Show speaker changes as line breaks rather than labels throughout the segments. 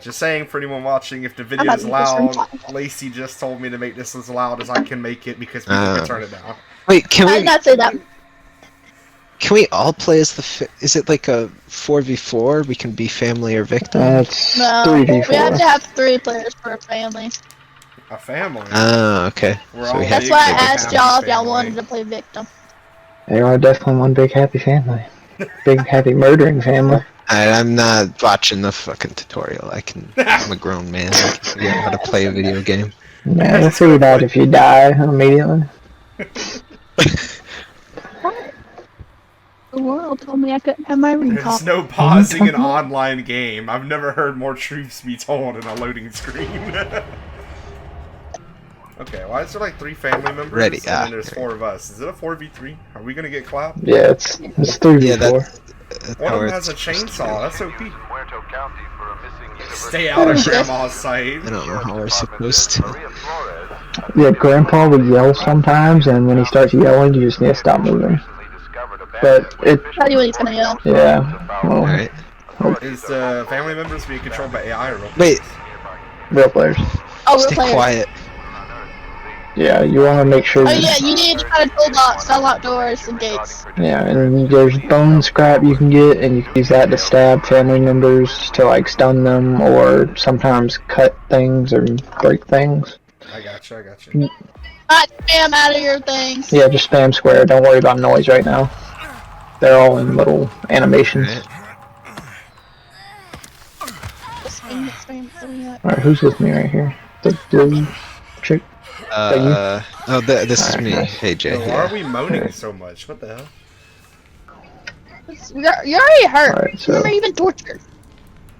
Just saying for anyone watching, if the
I'm
video
not
is
making this
loud,
room.
Lacey just told me to make this as loud as I can make it because people can turn it down.
Wait, can
I
we?
did not say that.
Can we all play as the? Is it like a 4v4? We can be family or victim.
That's
No,
3v4.
we have to have 3 players per family.
A family.
Oh, okay.
We're
So
all
we have
That's
big,
why I
big
asked
happy
y'all if y'all
family.
wanted to play victim.
They are definitely one big happy family. Big happy murdering family.
I'm not watching the fucking tutorial. I'm a grown man. I can figure out how to play a video game.
Yeah, you'll figure it out if you die immediately.
The world told me I couldn't have my ring
There's
pop.
no pausing an online game. I've never heard more truths be told in a loading screen. Okay, why is there like 3 family members?
Ready,
And then there's 4 of us. Is it a 4v3? Are we gonna get clapped?
Yeah, it's 3v4.
Yeah, that's
One
how
of them has
it's
a
supposed to
chainsaw. That's OP.
Puerto County for a missing university
Stay out of
shit.
Grandma's sight.
be. I don't know how we're supposed to.
Maria Flores
Yeah, Grandpa would yell sometimes, and when he starts yelling, you just need to stop moving.
recently discovered
But it,
Tell you what he's gonna yell.
yeah, well,
Alright.
Is the family members being controlled by AI or real
Wait,
real players.
Oh, we're
stay
players.
quiet.
Yeah, you want to make sure.
Oh yeah, you need to find a toolbox, unlock doors and gates.
Yeah, and there's bone scrap you can get, and you can use that to stab family members to like stun them, or sometimes cut things or break things.
I gotcha.
Not spam out of your things.
Yeah, just spam square. Don't worry about noise right now. They're all in little animations.
Alright.
Alright, who's with me right here? The blue chick?
This is me.
Alright,
Hey, Jay.
Why
Yeah.
are we moaning so much? What the hell?
You're already hurt.
Alright, so-
You're never even tortured.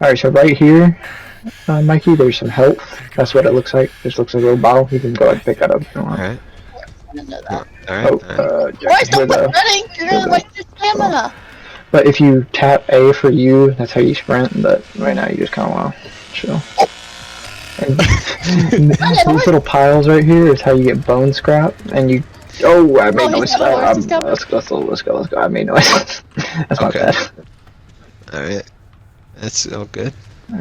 Alright, so right here, Mikey, there's some health. That's what it looks like. This looks like a little bottle. You can go ahead and pick that up if you want.
Alright.
I didn't know that.
Alright.
Boys, don't
with,
quit running. You're gonna waste your stamina.
but if you tap A for you, that's how you sprint. But right now, you just kind of want to chill. And these little piles right here is how you get bone scrap, and you. Oh, I made
Oh,
noise.
he's got a horse, he's got a
Let's go. I made noise. That's not
Okay.
bad.
Alright. That's all good.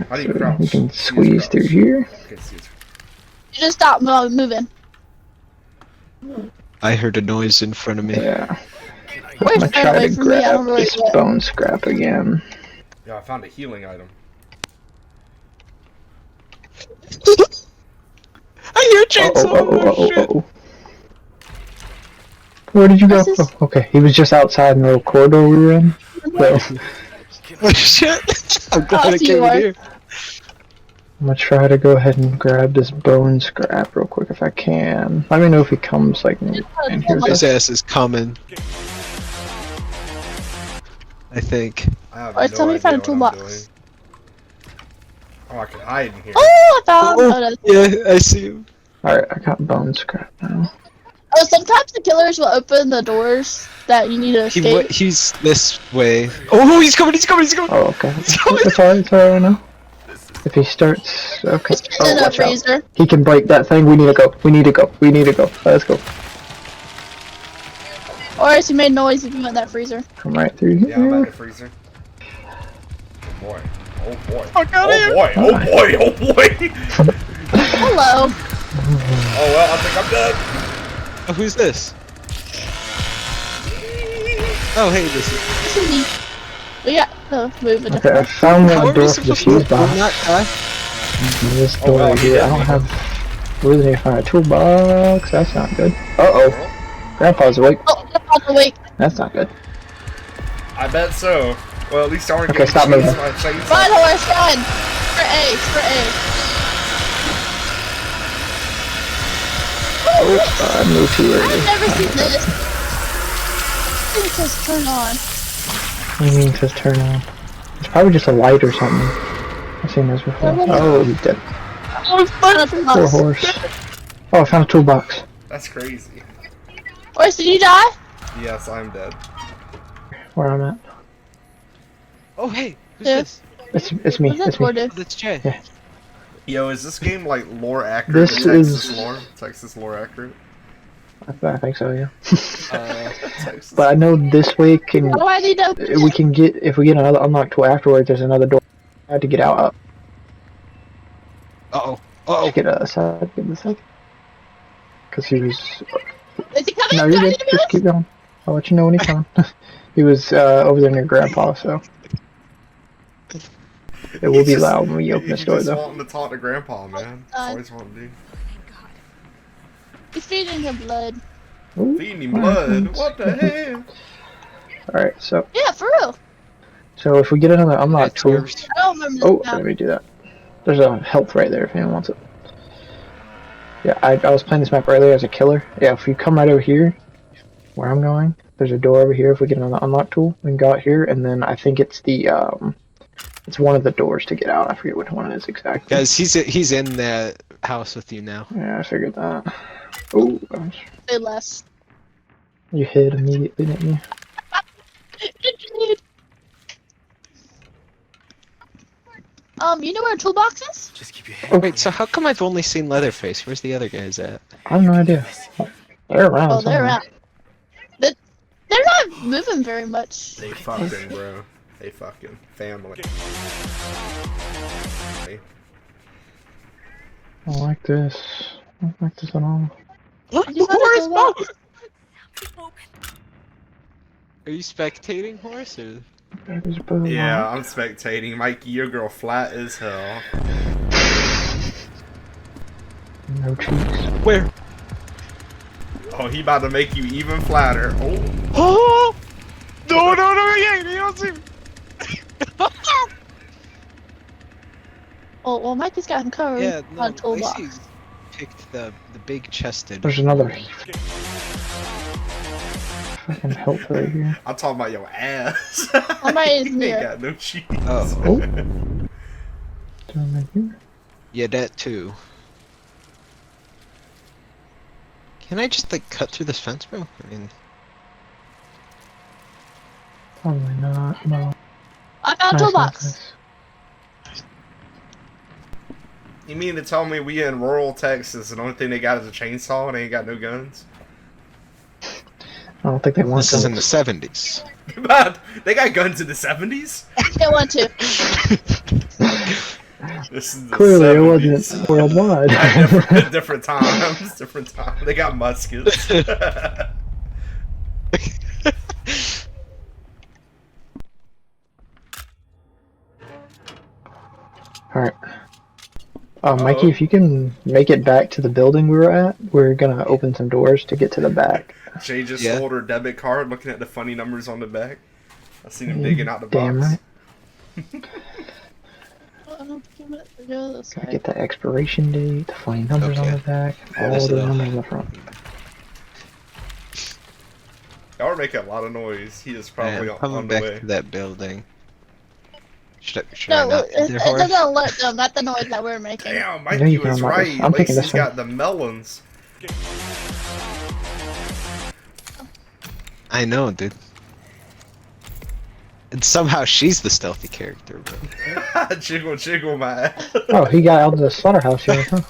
How do you
So
crouch?
you can
Use
squeeze
crouch.
through here.
Okay, excuse me.
You just stop moving.
I heard a noise in front of me.
Yeah.
Where's
I'm gonna
far
try
away
to
from me? I don't
grab
really
this
get it.
bone scrap again.
Yeah, I found a healing item.
I hear chainsaw.
Oh. Where did you go?
This is-
Oh, okay. He was just outside in the little corridor we were in. So,
Oh shit! I'm glad
Oh,
I
so you
came in
are.
here.
I'm gonna try to go ahead and grab this bone scrap real quick if I can. Let me know if he comes like in here.
His ass is coming. I think.
I have
Alright,
no
tell me
idea
if I found a
what I'm
toolbox.
doing. Oh, I can hide in here.
Oh, I found. Oh, that's-
Yeah, I see him.
Alright, I got bone scrap now.
oh, sometimes the killers will open the doors that you need to escape.
He's this way. Oh, he's coming!
Oh, okay. It's alright right now. If he starts. Okay.
Just get in a
watch out.
freezer.
He can break that thing. We need to go. Let's go.
Or else you made noise if you went that freezer.
Come right through here.
Yeah, I'm at the freezer. Oh boy. Oh boy.
I got
Oh boy. Oh boy. Oh boy.
Hello.
Oh well, I think I'm dead.
Oh, who's this? Oh, hey, this is.
This is me. We got to move a
Okay, I
different.
found
How
one
are we
door for the
supposed to
fuse box.
not die?
This
Oh,
door
well,
right
he
here.
did
I don't
make
have. Really need to find a toolbox. That's not good. Uh-oh. Grandpa's awake.
Oh, I'm awake.
That's not good.
I bet so. Well, at least I want to
Okay,
get
stop moving.
Run, horse, run. For A, for A.
Oops, I moved too
I've
early.
never seen this. It says turn on.
What do you mean it says turn on? It's probably just a light or something. I've seen this before. Oh, he's dead. Poor horse. Oh, I found a toolbox.
That's crazy.
Horse, did you die?
Yes, I'm dead.
Where I'm at.
Oh, hey, who's
Yeah.
this?
It's me.
What's that
It's
for,
me.
dude?
Oh, that's Jay.
Yeah.
Yo, is this game like lore accurate?
This
to Texas
is-
lore. Texas lore accurate.
I think so, yeah.
Texas.
But I know this way can
Oh, I need to open
we can get if we get another unlocked tool afterwards. There's another door. I have to get out.
Uh-oh. Uh-oh.
Get a side. Get the side. Because he was.
Is he coming?
No, you're
Coming
good.
to
Just
us?
keep going. I'll let you know when he's coming. He was over there near Grandpa, so it will
He's
be
just-
loud when we open this
he's
door,
just
though.
wanting to talk to Grandpa, man. That's all he's wanting to do.
He's feeding him blood.
Ooh,
Feeding him blood. What the hell?
All right, so
Yeah, for real.
if we get another unlock tool.
Tours.
I don't remember
Oh,
this
let
map.
me do that. There's a health right there if anyone wants it. Yeah, I was playing this map earlier as a killer. Yeah, if you come right over here, where I'm going, there's a door over here. If we get another unlock tool, we can go out here, and then I think it's the it's one of the doors to get out. I forget which one it is exactly.
Guys, he's in the house with you now.
Yeah, I figured that. Oh, gosh.
Say less.
You hit immediately, didn't you?
You know where a toolbox is?
Just keep your head.
Oh, wait, so how come I've only seen Leatherface? Where's the other guys at?
I have no idea. They're around.
Oh, they're
somewhere.
out. They're not moving very much.
They fucking, bro. They fucking family.
I don't like this. I don't like this at all.
Look,
You gotta go out.
Are you spectating, Horse? Or...
There's a boat.
Yeah, I'm spectating. Mikey, your girl flat as hell.
No cheeks.
Where?
Oh, he about to make you even flatter. Oh.
Oh! No, yeah, you don't see me.
Oh, well, Mikey's got him covered
Yeah, no,
on a toolbox.
Lacey picked the big chested.
There's another. Fucking help right here.
I'm talking about your ass.
Somebody is
You ain't
near.
got no cheese.
Oh.
Oh. Down right here.
Yeah, that too. Can I just like cut through this fence, bro? I mean,
Probably not. No.
I found a
Nice,
toolbox.
nice.
You mean to tell me we in rural Texas and the only thing they got is a chainsaw and they ain't got no guns?
I don't think they want
this is in the
guns.
70s.
But they got guns in the 70s?
They want to.
This is the
Clearly,
70s.
it wasn't worldwide.
different times. Different times. They got muskets.
Alright. Mikey,
Uh-oh.
if you can make it back to the building we were at, we're gonna open some doors to get to the back.
Jay just
Yeah.
sold her debit card looking at the funny numbers on the back. I seen him digging out the
Damn
box.
right.
Go this
Gotta
way.
get the expiration date, the funny numbers on
Okay.
the back, all
This
the
is
numbers on the front.
Y'all are making a lot of noise. He is probably
Man,
on
coming
the
back
way.
to that building. Should I
No,
not
it,
be
it
there, Horse?
doesn't alert them. Not the noise that we're making.
Damn,
I know
Mikey
you can
was
unlock this.
right.
I'm picking
Lacey's
this one.
got the melons.
I know, dude. And somehow she's the stealthy character, bro.
Jiggle, jiggle, my ass.
Oh, he got out of the slaughterhouse here, huh?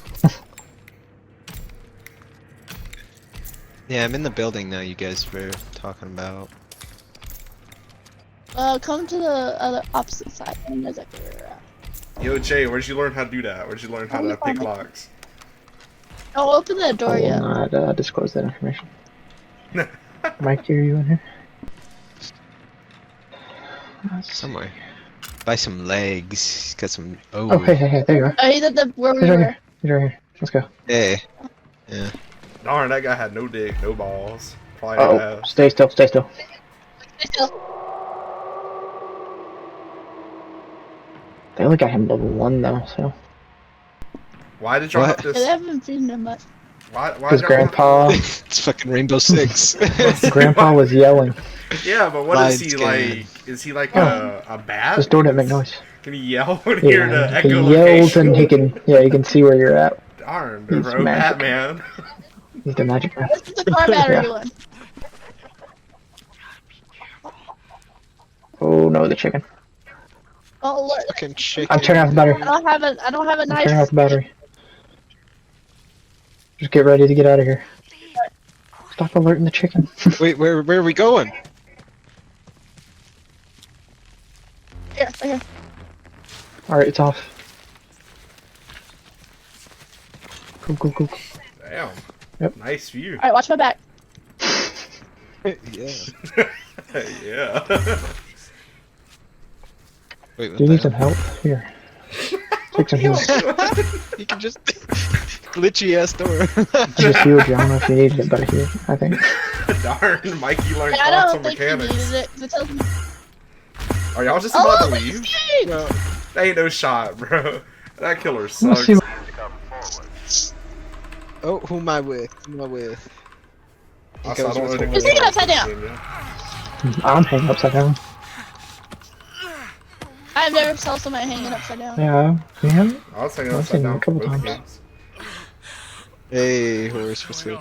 Yeah, I'm in the building now you guys were talking about.
Come to the other opposite side. And there's like where we're at.
Yo, Jay, where'd you learn how to do that? Where'd you learn how to pick locks?
Oh, open that
I
door
will
yet.
not disclose that information. Mikey, are you in here?
Somewhere. Buy some legs. Got some.
Oh,
Oh,
hey, there you are.
Oh, he's at the where we
He's right
were.
here. He's right here. Let's go.
hey. Yeah.
Darn, that guy had no dick, no balls. Probably
Oh,
no ass.
stay still, stay still.
Still.
They only got him level 1 though, so.
Why did y'all
What?
have
They
to?
haven't feeding him much.
Why
Because
y'all have
Grandpa,
It's fucking Rainbow Six.
Grandpa was yelling.
Yeah, but what is
Blind
he
scan.
like? Is he like
Oh.
a bat?
This door didn't make noise.
Can he yell when he hear the
Yeah, he
echolocation?
yells and he can, he can see where you're at.
Darn,
He's
bro,
magic.
Batman.
He's the magic man.
This is the car battery
Yeah.
one.
Oh no, the chicken.
Oh look,
Fucking chicken.
I'm turning off the battery.
I don't have a
I'm
knife.
turning off the battery. Just get ready to get out of here. Stop alerting the chicken.
Wait, where are we going?
Here, right here.
Alright, it's off. Go, go, go, go.
Damn.
Yep.
Nice view.
Alright, watch my back.
Yeah.
Yeah.
Wait,
Do you need some help? Here. Take some heals.
You can just glitchy ass door.
Just healed you. I don't know if you needed it, but I healed, I think.
Darn, Mikey learned
I
thoughts
don't
on
think
mechanics.
you needed it. 'Cause it tells me.
Are y'all just about
Oh,
to
we
leave?
escaped!
No.
That ain't no shot, bro. That killer
Let's
sucks.
see.
Come forward.
Oh, who am I with? Who am I with?
Also, I don't know the
Just hang it upside down.
I'm hanging upside down.
I've never saw somebody hanging upside down.
Yeah. Yeah.
I was hanging
I've
upside
seen it
down
a couple
for both
times.
games.
Hey, horse, what's good?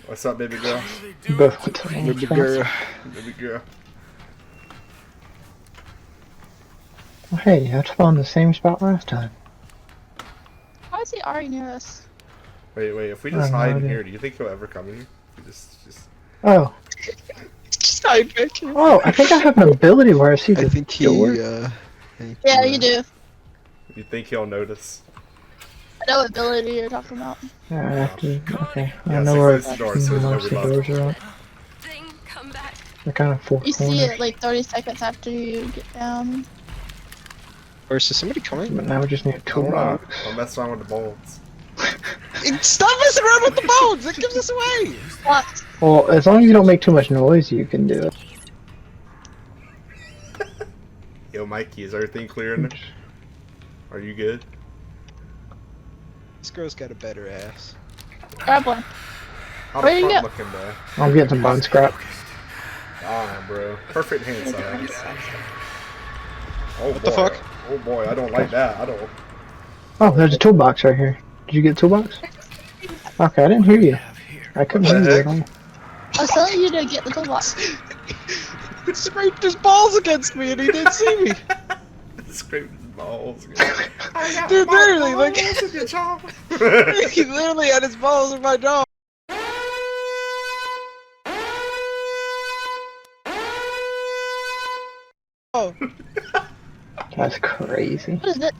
What's up, baby girl?
You both went to the wrong
Baby
spots.
girl.
Baby girl.
Well, hey, I found the same spot last time.
Why is he already near us?
Wait, if we
I
just
have no
hide in
idea.
here, do you think he'll ever come in here? We just.
Oh.
Just hide back here.
Oh, I think I have an ability where I see
I
the
think he,
door.
I think
Yeah,
he,
you do.
You think he'll notice?
I know what ability you're talking about.
Yeah, I have to. Okay. I
Yeah,
know
so
where
close the door, so
most
nobody
of the
left.
doors are at.
Thing, come back.
They're kind of four
You see
corners.
it like 30 seconds after you get down.
Horse, is somebody coming?
But now we just need a
I don't know.
toolbox.
I'll mess around with the bolts.
Stop messing around with the bones! That gives us away!
What?
Well, as long as you don't make too much noise, you can do it.
Yo, Mikey, is everything clear in there? Are you good?
This girl's got a better ass.
Grab one.
How
Where
the
you
front
go?
looking, bro?
I'm getting some bone scrap.
Ah, bro. Perfect hand size. Oh,
What the
boy.
fuck?
Oh boy, I don't like that. I don't.
Oh, there's a toolbox right here. Did you get a toolbox? Okay, I didn't hear you. I couldn't
What
hear
the
you at
heck?
all.
I was telling you to get the toolbox.
Scraped his balls against me and he didn't see me.
Scraped his balls.
Dude, literally, like,
Balls in your jaw.
he literally had his balls in my jaw. Oh,
That's crazy.
What is it?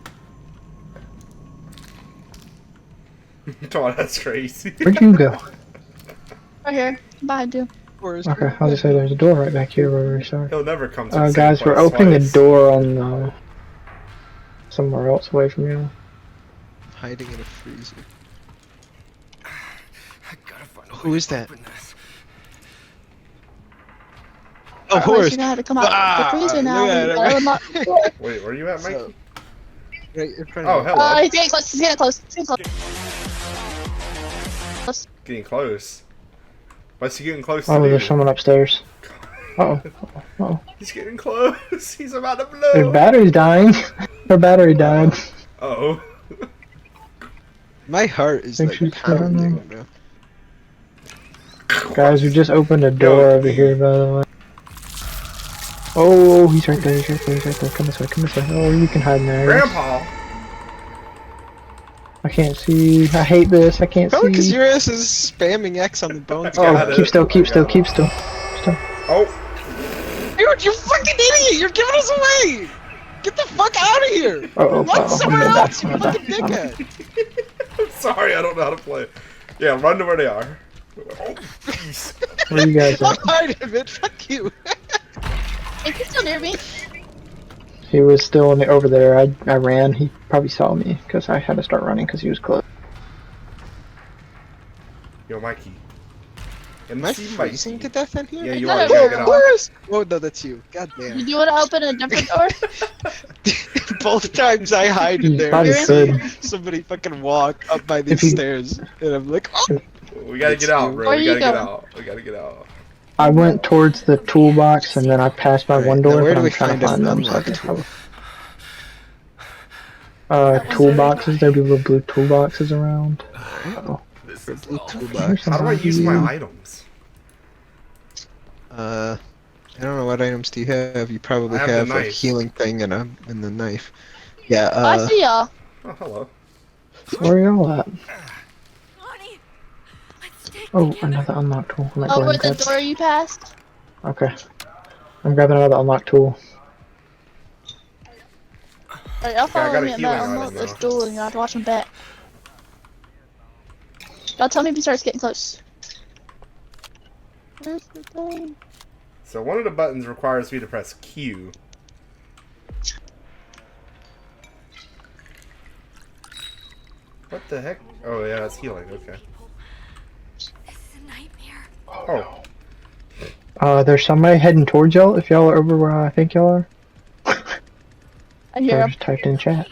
Oh, that's crazy.
Where'd you go?
Right here. Behind you.
horse.
Okay, I'll just say there's a door right back here where we started.
He'll never come to the same
Guys, we're
place
opening
twice.
a door on somewhere else away from you.
Hiding in a freezer.
I gotta find a
Who
way
is
to
that?
open this.
Oh,
Alright,
horse.
you know how to come out
Ah,
the freezer now.
look at
You
it.
gotta unlock the door.
Wait, where you at, Mikey?
So, right in front
Oh,
of me.
hello.
He's getting close. He's getting close. He's getting close. Close.
Getting close. What's he getting close
Oh,
to?
there's someone upstairs. Uh oh.
He's getting close. He's about to
Their
blow.
battery's dying. Her battery died.
Uh-oh.
My heart is
Think
like
she's
pounding,
coming.
bro.
Guys, we just opened a door over here, by the way. Oh, he's right there. He's right there. He's right there. Come this way. Come this way. Oh, you can hide in there.
Grandpa.
I can't see. I hate this. I can't
Probably because
see.
your ass is spamming X on the bones.
got
Oh,
it.
keep still. Keep
I
still.
got
Keep still.
Oh.
Dude, you fucking idiot! You're giving us away! Get the fuck out of here!
Oh,
Run somewhere
I'm
else, you
gonna die.
fucking dickhead!
I'm sorry, I don't know how to play. Yeah, run to where they are. Oh, jeez.
Where you guys
I'm
at?
hiding, bitch. Fuck you.
Is he still near me?
He was still over there. I ran. He probably saw me because I had to start running because he was close.
Yo, Mikey.
Am I
MC
freezing
Mikey.
to death in here?
Yeah, you
No,
are. You
no,
gotta
no.
get out.
Horse! Oh no, that's you. God
Do
damn.
you want to open a different door?
Both times I hide in
You
there,
probably
I see
could.
somebody fucking walk up by
If
these
you-
stairs, and I'm like, oh!
We gotta
It's
get out,
you.
bro.
Where
We
you
gotta get
going?
out. We gotta get out.
I went towards the toolbox and then I passed by
Alright,
one
now
door,
where
but
do we
I'm trying to
find
find
an
them so I
unlock
can
tool?
toolboxes. There'd be little blue toolboxes around. Uh-oh.
This
A
is
blue
all.
toolbox.
How do I use my items?
I don't know what items do you have. You probably
I have the
have a
knife.
healing thing and the knife. Yeah.
I see y'all.
Oh, hello.
Where y'all at?
Lonnie, let's stick
Oh,
together.
another unlocked tool. I'm gonna go
Over
ahead
the
and grab-
door you passed.
Okay. I'm grabbing another unlocked tool.
Alright, I'll
got
follow
a
me and
healing
unlock
item
this
now.
door and you have to watch my back. Y'all tell me if he starts getting close. Where's the thing?
So one of the buttons requires me to press Q. What the heck? Oh yeah, that's healing. Okay.
This is a nightmare.
Oh,
There's somebody heading towards y'all. If y'all are over where I think y'all are.
I hear
I
him.
just typed in chat.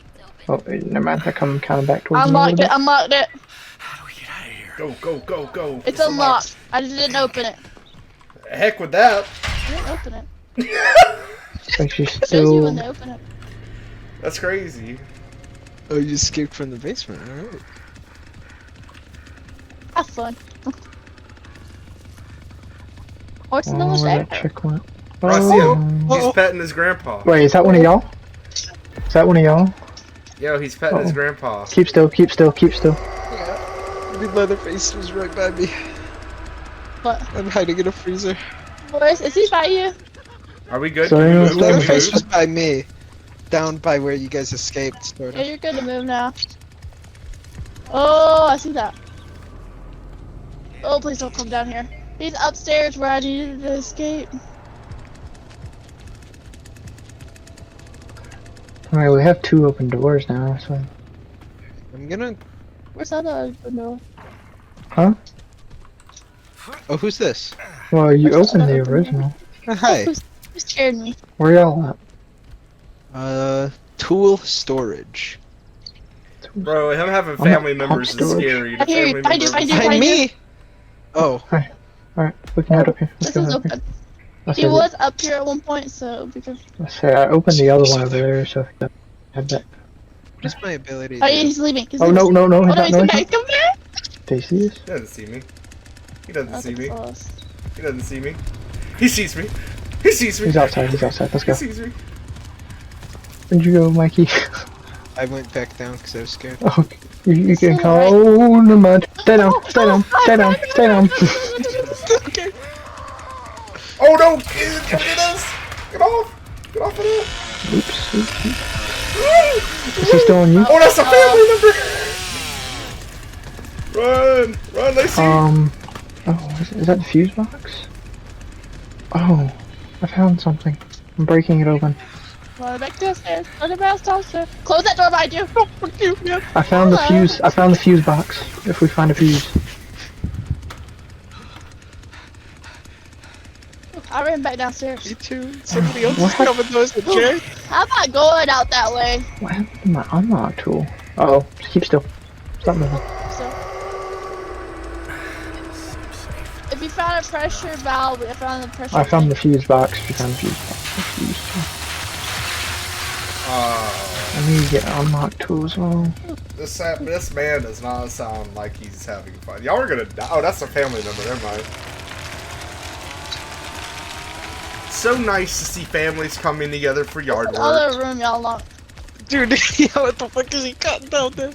Oh, never mind. I come kind of back towards you.
Unlocked it. Unlocked it.
How do we get out of here?
go, go, go, go.
It's unlocked. I just didn't open it.
Heck with that.
I didn't open it.
Like she's
It shows you when
still.
they open it.
That's crazy.
Oh, you escaped from the basement, alright.
Have fun. Oh, it's
Oh,
another
where that
stack.
chick went.
Oh, I see him.
Oh.
He's petting his grandpa.
Wait, is that one of y'all? Is that one of y'all?
Yo, he's petting his
Uh-oh.
grandpa.
Keep still, keep still, keep still.
Yeah. The Leatherface was right by me.
What?
I'm hiding in a freezer.
Boris, is he by you?
Are we good?
Sorry,
Can we
no,
move? Can we
Leatherface
move?
was by me. Down by where you guys escaped, sort
Yeah,
of.
you're good to move now. Oh, I see that. Oh, please don't come down here. He's upstairs where I needed to escape.
Alright, we have 2 open doors now, so.
I'm gonna...
Where's that other window?
Huh?
Oh, who's this?
Well, you
Where's
opened
that
the
other
original.
Hi.
Who's scared me?
Where y'all
Tool storage.
at?
Bro, him having
I'm not
family members is
storage.
scary.
I hear you.
The family
I do,
members-
I do.
Behind me! Oh,
Alright, we can head up here. Let's
This is
go up here.
open.
Let's
He
go.
was up here at one point, so because
Let's say I opened the other one over there, so if I could head back.
what's my ability?
oh,
to-
yeah, he's leaving. He's
Oh,
leaving.
no,
Oh, no,
he's
he's
not,
coming
no,
back.
he's
He's coming back.
not. Do you see this?
He doesn't see me. He doesn't
That's
see me.
close.
He doesn't see me. He sees me. He sees me.
He's outside, let's
He
go.
sees me.
Where'd you go, Mikey?
I went back down because I was scared.
Oh, you can
It's
call.
alright.
Oh, never mind. Stay down, stay down, stay down, stay down.
Okay.
Oh no! Get us! Get off! Get off of there!
Oops, oops, oops. Is he still on you?
Oh, that's a family member! Run! Run, Lacey!
Oh, is that the fuse box? Oh, I found something. I'm breaking it open.
Run back downstairs. Run back downstairs. Close that door behind you. Oh, fuck you. Yeah.
I found the
Hello.
fuse. I found the fuse box. If we find a fuse.
I ran back downstairs.
Me too. Somebody else
What?
is coming to us, Jay.
I'm not going out that way.
What happened to my unlock tool? Uh oh, keep still. Stop moving.
So. If you found a pressure valve, I found the pressure.
I found the
thing.
fuse box. We found the fuse box. The fuse. I need to get unlock tool as well.
This man does not sound like he's having fun. Y'all are gonna die. Oh, that's a family member. Never mind. So nice to see families coming together for yard
The
work.
other room y'all locked.
Dude, yeah, what the fuck is he cutting down there?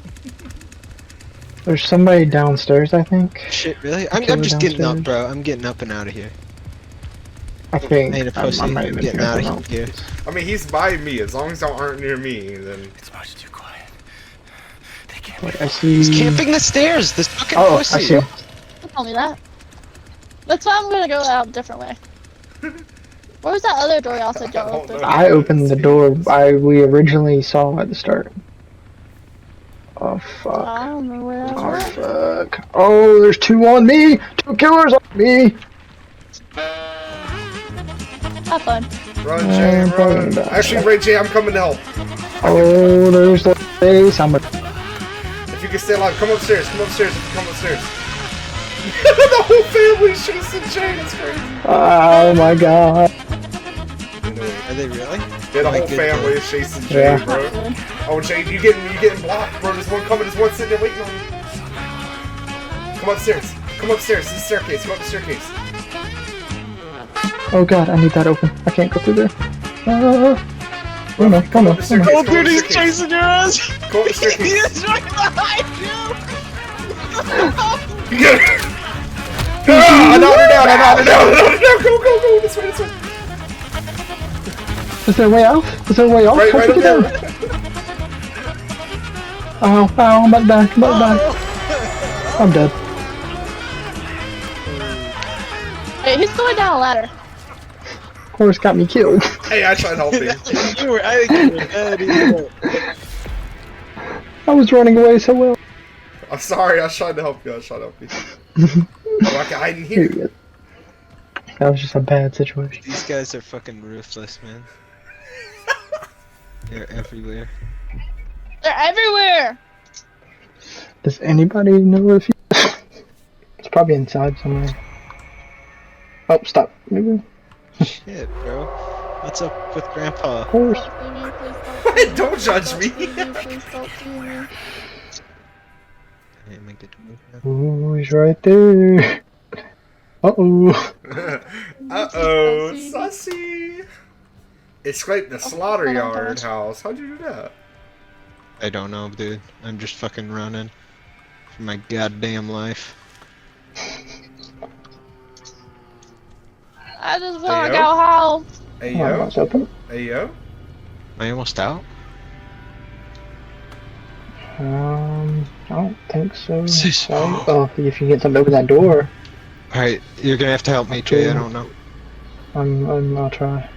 There's somebody downstairs, I think.
Shit, really? I'm
Killer
just getting up,
downstairs.
bro. I'm getting up and out of here.
I think.
I ain't a pussy.
I'm not
I'm
even
getting
sure
out
if I'm
of here.
I mean, he's by me. As long as y'all aren't near me, then
It's much too quiet. They can't
Wait, I see.
He's camping the stairs. This fucking
Oh,
pussy.
I see him.
Don't tell me that. That's why I'm gonna go out a different way. Where was that other door y'all said y'all
I don't
opened?
know.
I opened the door we originally saw at the start. Oh fuck.
I don't remember where that
Oh
was.
fuck. Oh, there's 2 on me! 2 killers on me!
Have fun.
run, Jay,
I'm probably gonna
run.
die.
Actually, Ray J, I'm coming to help.
Oh, there's the face. I'm a.
If you can stay alive, come upstairs. Come upstairs. If you come upstairs. The whole family's chasing Jay. That's crazy.
Oh my god.
Are they really?
Yeah, the
My
whole
good
family
God.
is chasing Jay,
Yeah.
bro. Oh, Jay, you getting blocked, bro. There's one coming. There's one sitting there waiting on you. Come upstairs. Come upstairs. This is the staircase. Come up the staircase.
Oh god, I need that open. I can't go through there. Oh no, oh
Come
no,
up the
oh
staircase.
no.
Oh,
Come up
dude,
the
he's
staircase.
chasing your ass.
Go up the staircase.
He is right behind you.
You get it. Ah, I knocked her down. I knocked her down. I knocked her down. Go, go, go. This way. This way.
Is there a way out? Is there a way out?
Right,
How
right
to
up
get
there.
out? Ow, ow, I'm about to die. I'm about to die. I'm dead.
Wait, who's going down a ladder?
Horse got me killed.
Hey, I tried helping.
You were, I think you were dead. You were.
I was running away so well.
I'm sorry, I was trying to help you. Oh, I can hide in
Here
here.
you go. That was just a bad situation.
These guys are fucking ruthless, man. They're everywhere.
They're everywhere!
Does anybody know where the It's probably inside somewhere. Oh, stop. Maybe.
Shit, bro. What's up with Grandpa?
Horse.
Don't judge me.
Please don't do me.
Hey, am I good to move now?
Ooh, he's right there. Uh-oh.
Uh-oh, sussy. Escape the slaughter yard house. How'd you do that?
I don't know, dude. I'm just fucking running for my goddamn life.
I just wanna
Ayo.
go home.
Hey,
Come on,
yo.
let's open.
Hey, yo.
Am I almost out?
I don't think so.
Sis-
Oh, if you get something to open that door,
Alright, you're gonna have to help me, Jay. I don't know.
I'll try.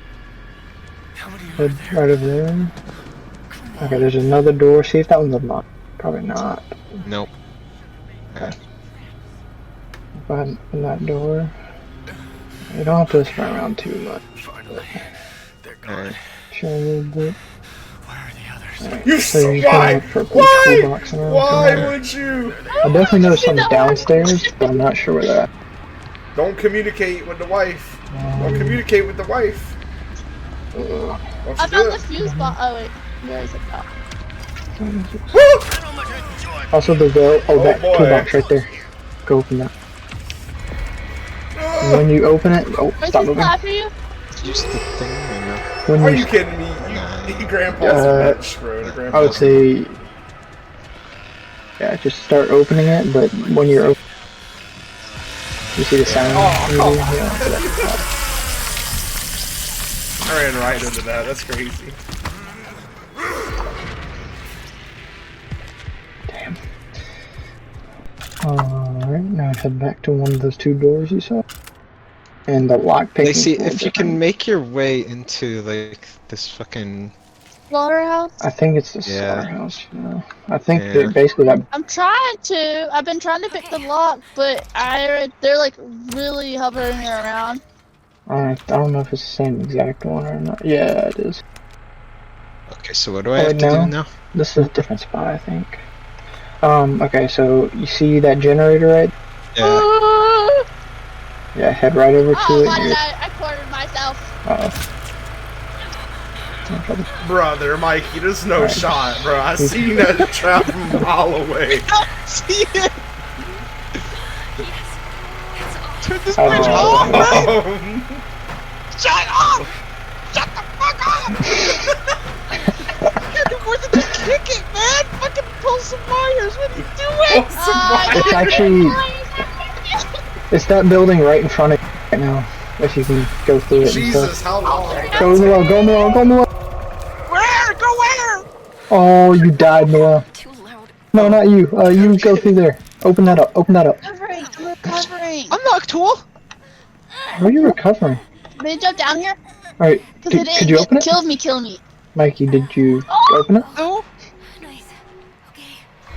How many
Head right over there. Okay, there's another door. See if that one's unlocked. Probably not.
Nope.
Go ahead and open that door. You don't have to spin around too much.
Finally. They're gone.
Alright.
Show a little bit.
Where are the others?
Alright,
You
so you
why?
can look for a
Why?
toolbox around
Why
somewhere.
would you?
I definitely noticed some downstairs, but I'm not sure where they're at.
Don't communicate with the wife. Don't communicate with the wife. Don't
I
you
found
do
the
it.
fuse box. Oh wait, where is it? Oh.
Woo!
Also, there's the that
boy.
toolbox right there. Go open that. And when you open it, oh,
Wait,
stop
he's
moving.
after you?
Use the thing or no?
When
Are
you,
you kidding me? You grandpa's a bitch, bro. The
I
grandpa's
would say, yeah, just start opening it. But when you're open, you see the sound.
Oh,
Yeah.
I ran right into that. That's crazy.
Damn. Alright, now head back to one of those two doors you saw. And the lock picking.
Lacey, if you can make your way into, like, this fucking...
Slaughterhouse?
I think it's the
Yeah.
slaughterhouse. Yeah. I think
Yeah.
that basically that.
I'm trying to. I've been trying to pick the lock, but they're like really hovering around.
I don't know if it's the same exact one or not. Yeah, it is.
Okay, so what do I
Oh,
have to
no.
do now?
This is a different spot, I think. Okay, so you see that generator right?
Yeah.
Oh,
Yeah, head right over to it.
why
and
did
you're-
I cornered myself?
Uh-oh. No trouble.
Brother, Mikey, there's no
Right.
shot, bro. I seen that trap from a mile away.
See it! Turn this
Oh.
bitch off, man!
Um,
Shut up! Shut the fuck up! You do more than just kick it, man! Fucking pull some wires, what are you doing?
It's actually- It's that building right in front of you right now. If you can go through it and
Jesus,
stuff.
how long?
Go Noel, go Noel, go Noel!
Where? Go where?
Oh, you died, Noel.
Too loud.
No, not you. You go through there. Open that up, open that up.
Recovering, I'm recovering.
I'm Noctool!
How are you recovering?
They jump down here?
Alright,
Because it
could you open it?
Kill me.
Mikey, did you
Oh!
open it?
No,
Nice. Okay.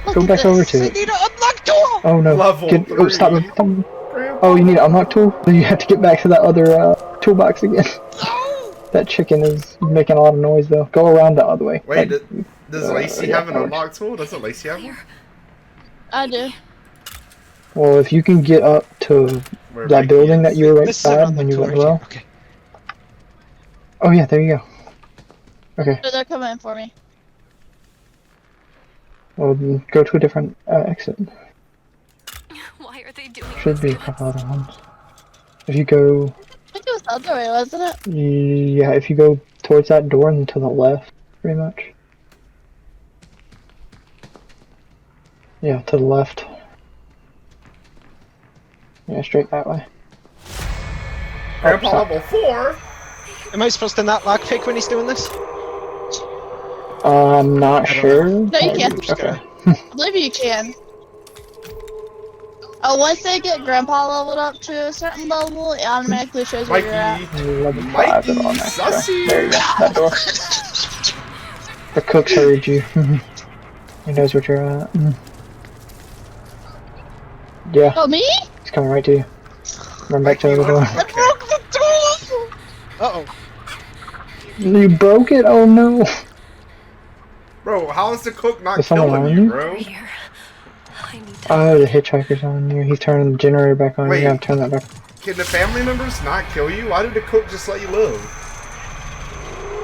Look
Go
at
back
this.
over to
I
it.
need to unlock Tool!
Oh no.
Level
Oh, stop.
3.
Oh, you need to unlock tool? Then you have to get back to that other toolbox again.
No!
That chicken is making a lot of noise though. Go around the other way.
Wait,
That-
does Lacey
yeah,
have an
that works.
unlocked tool? Doesn't Lacey have one?
Here.
I do.
Well, if you can get up to
Where
that
Mikey
building
is.
that you were right
This is
beside
on
when
the
you went
tour.
low.
Okay.
Oh yeah, there you go. Okay,
So they're coming for me.
well then go to a different exit.
Why are they doing
Should
this
be a
to us?
couple other ones. If you go,
I think it was the other way, wasn't it?
yeah, if you go towards that door and to the left, pretty much. Yeah, to the left. Yeah, straight that way.
Grandpa
stop.
level 4?
Am I supposed to not lockpick when he's doing this?
I'm not
I don't
sure.
No, you can't.
Okay.
I believe you can. Oh, once they get Grandpa leveled up to a certain level, it automatically shows where you're at.
Mikey.
Level 5
Mikey,
is on extra.
sussy.
There you go. That door. The cook's heard you. He knows what you're at. Yeah,
Oh, me?
he's coming right to you. Run back to the door.
I broke the door! Uh-oh.
You broke it? Oh no.
Bro, how is the cook not
Is someone
killing
on
you,
you?
bro?
Here. I need to.
Oh, the hitchhiker's on you. He's turning the generator back on.
Wait.
You gotta turn that back.
Can the family members not kill you? Why did the cook just let you live?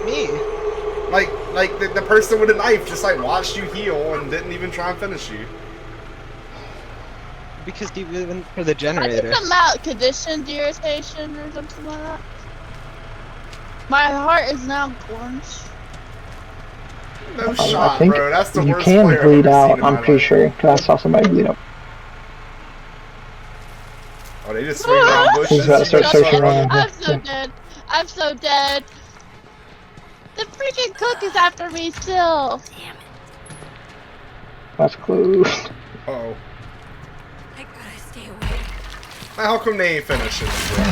Me?
Like the person with a knife just like watched you heal and didn't even try and finish you.
Because he went for the
I think
generator.
I'm out conditioned irritation or something like that. My heart is now orange.
No
I
shot,
think
bro. That's the
you
worst
can
player
bleed
I've ever
out.
seen in
I'm
my
pretty
life.
sure because I saw somebody bleed out.
Oh, they just swing around bushes.
He's about to start
You
searching
saw
around.
it?
I'm so dead. I'm so dead. The freaking cook is after me still.
Damn it.
That's close.
Uh-oh.
I gotta stay away.
How come they ain't finishing it, bro?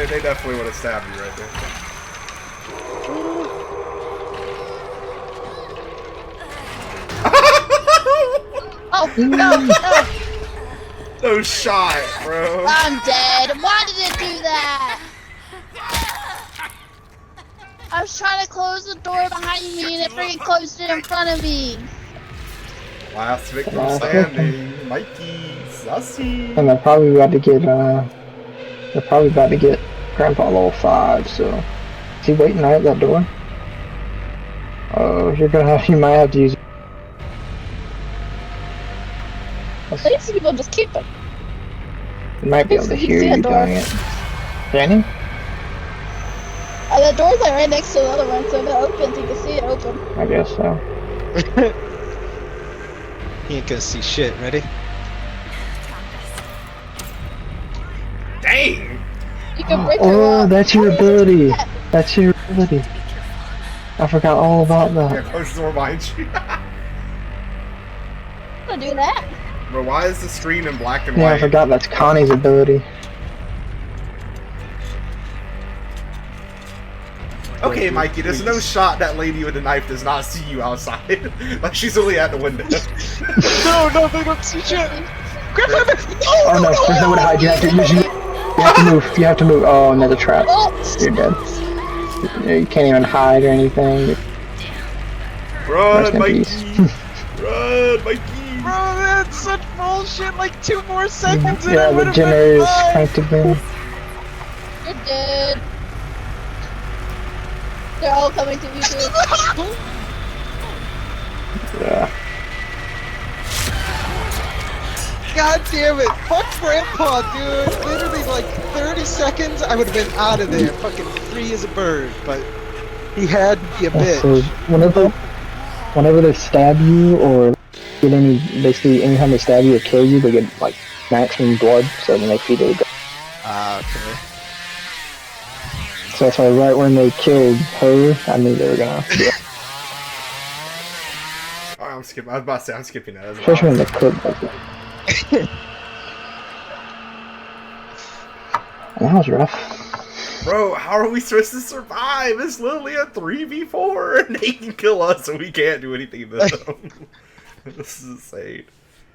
They definitely would have stabbed you right there.
Oh, no, no.
No shot, bro.
I'm dead. Why did it do that? I was trying to close the door behind me and it freaking closed it in front of me.
Last victim
Last
standing. Mikey, sussy.
And they're probably about to get Grandpa level 5, so is he waiting right at that door? Oh, you might have to use
These people just keep it.
you might be able to
You
hear
see a
you
door.
doing it. Danny?
The door's like right next to the other one, so if it opens, you can see it open.
I guess so.
He ain't gonna see shit, ready?
Dang!
You can break her
Oh,
up.
that's your ability. That's your ability. I forgot all about
Yeah,
that.
close the door behind you.
I'm gonna do that.
Bro, why is the screen in black and
Yeah, I
white?
forgot that's Connie's ability.
Okay, Mikey, there's no shot that lady with the knife does not see you outside. Like, she's only at the window.
No, they don't see shit! Grandpa!
Oh no, there's no way to hide. You have to move. You have to move. Oh, another trap.
Oh,
You're dead. You can't even hide or anything.
Run,
Rest in
Mikey!
peace.
Run, Mikey!
Bro, that's such bullshit! Like 2 more seconds and I
Yeah, the
would've
generator
been
is
fine!
cranked again.
you're dead. They're all coming to you too.
Yeah.
God damn it! Fuck Grandpa, dude! Literally like 30 seconds, I would've been out of there. Fucking free as a bird, but he had me a
Yeah, so
bitch.
whenever they stab you or get basically anytime they stab you or kill you, they get like maximum blood. So when they feed it,
Okay.
so that's why right when they killed her, I knew they were gonna.
Alright, I'm skipping. I was about to say, I'm skipping that. That's
Especially when
wild.
the cook does it. And that was rough.
Bro, how are we supposed to survive? It's literally a 3v4 and they can kill us and we can't do anything to them. This is insane.